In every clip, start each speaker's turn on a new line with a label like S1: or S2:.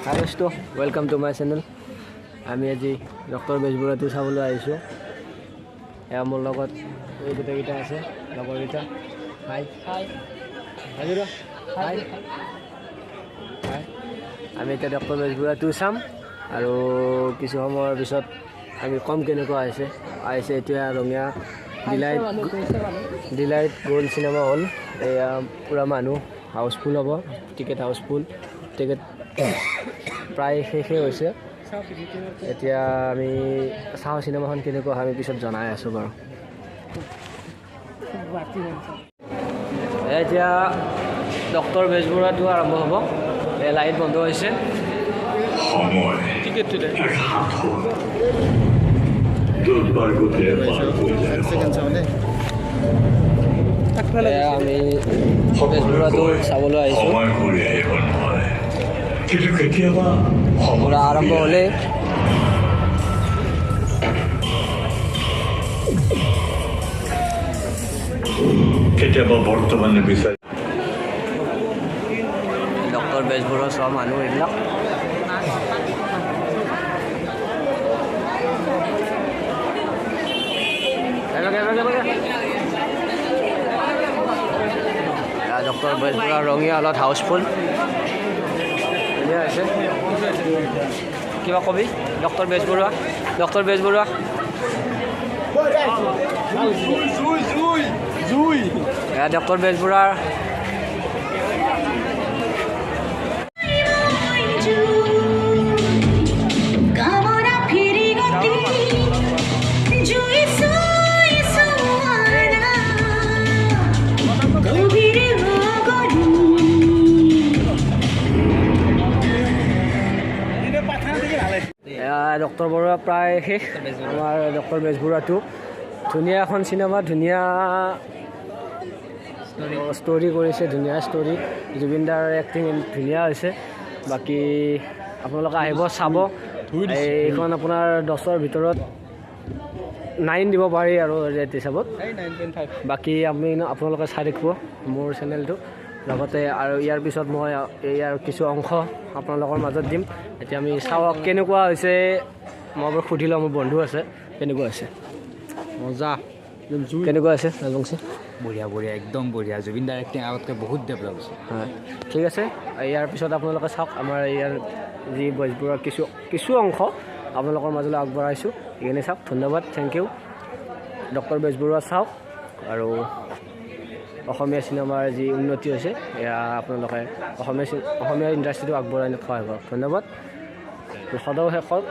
S1: হাই দোস্ত, welcome to my channel. আমি আজি ডক্টৰ বেজবৰুৱাটো চাবলৈ আহিছোঁ। এয়া মোৰ লগত এই গোটেইকেইটা আছে, লগৰকেইটা। হাই হাই হাই হাই হাই। আমি এতিয়া ডক্টৰ বেজবৰুৱাটো চাম আৰু কিছু সময়ৰ পিছত আমি কম কেনেকুৱা আহিছে এতিয়া Rangia Deloitte gold cinema hall. এয়া পূৰা মানুহ হাউচফুল হ'ব, টিকেট হাউচফুল, টিকেট প্ৰায় শেষেই হৈছে। এতিয়া আমি চাওঁ চিনেমাখন কেনেকুৱা হয়, আমি পিছত জনাই আছোঁ বাৰু। এতিয়া ডক্টৰ বেজবৰুৱাটো আৰম্ভ হ'ব। লাইট বন্ধ হৈছে, টিকেটটো দে আমি বেজবৰুৱাটো চাবলৈ আহিছোঁ। পূৰা আৰম্ভ হ'লে
S2: কেতিয়াবা বৰ্তমানে বিচাৰি
S1: ডক্টৰ বেজবৰুৱা চোৱা মানুহ এইবিলাক। ডক্টৰ বেজবৰুৱা ৰঙীয়া হলত হাউচফুল হৈছে। কিবা কবি doctor Bezbaruah? Doctor Bezbaruah doctor বেজবৰুৱাৰ ডক্টৰ বৰুৱা প্ৰায় শেষ। আমাৰ ডক্টৰ বেজবৰুৱাটো ধুনীয়া এখন চিনেমা, ধুনীয়া ষ্টৰি কৰিছে, ধুনীয়া ষ্টৰি। জুবিন দাৰ এক্টিং ধুনীয়া হৈছে। বাকী আপোনালোকে আহিব চাব। এইখন আপোনাৰ 10ৰ ভিতৰত 9 দিব পাৰি আৰু ৰেট হিচাপত। বাকী আপোনালোকে চাই থাকিব মোৰ চেনেলটো। লগতে আৰু ইয়াৰ পিছত মই ইয়াৰ কিছু অংশ আপোনালোকৰ মাজত দিম। এতিয়া আমি চাওঁ কেনেকুৱা হৈছে। মই বাৰু সুধি লওঁ, মোৰ বন্ধু আছে, কেনেকুৱা হৈছে?
S3: মজা,
S1: কেনেকুৱা আছে ৰাজবংশী?
S3: বঢ়িয়া বঢ়িয়া, একদম বঢ়িয়া। জুবিন দাৰ এক্টিং আগতকৈ বহুত ডেভেলপ হৈছে।
S1: হয়, ঠিক আছে। ইয়াৰ পিছত আপোনালোকে চাওক আমাৰ ইয়াৰ যি বেজবৰুৱাৰ কিছু অংশ আপোনালোকৰ মাজলৈ আগবঢ়াইছোঁ। এইখিনি চাওক। ধন্যবাদ, থেংক ইউ। ডক্টৰ বেজবৰুৱা চাওক আৰু অসমীয়া চিনেমাৰ যি উন্নতি হৈছে এয়া আপোনালোকে অসমীয়া ইণ্ডাষ্ট্ৰিটো আগবঢ়াই সহায় কৰক। ধন্যবাদ। সদায় শেষত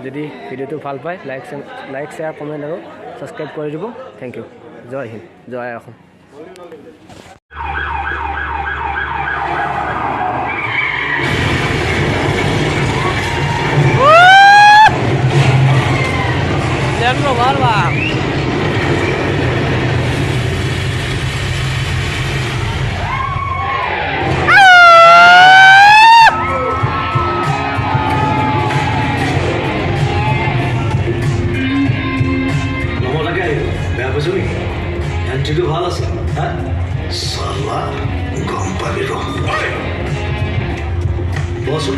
S1: যদি ভিডিঅ'টো ভাল পায় লাইক শ্বেয়াৰ কমেণ্ট আৰু ছাবস্ক্ৰাইব কৰি দিব। Thank you. জয় হিন্দ, জয় অসম।
S2: এণ্ট্ৰিটো ভাল আছে। চালা গম পাবি ৰ বচোন।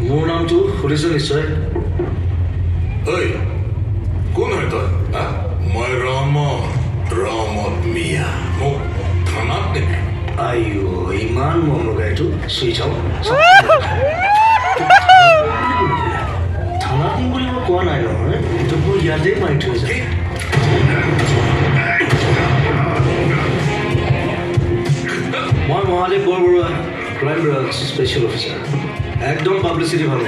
S2: মোৰ নামটো শুনিছ নিশ্চয়। ঐ, কোন হয় তই? মই ৰহমত মিয়া। মোক থানাত নেকি? আইঅ, ইমান মন লগা এইটো। চুই চাওঁ। থানাত নিম বুলি মই কোৱা নাই নহয়, এইটো মোৰ ইয়াতেই মাৰি থৈছে। মই Mahadev Borborua, crime branch special officer. একদম পাব্লিচিটি ভাল।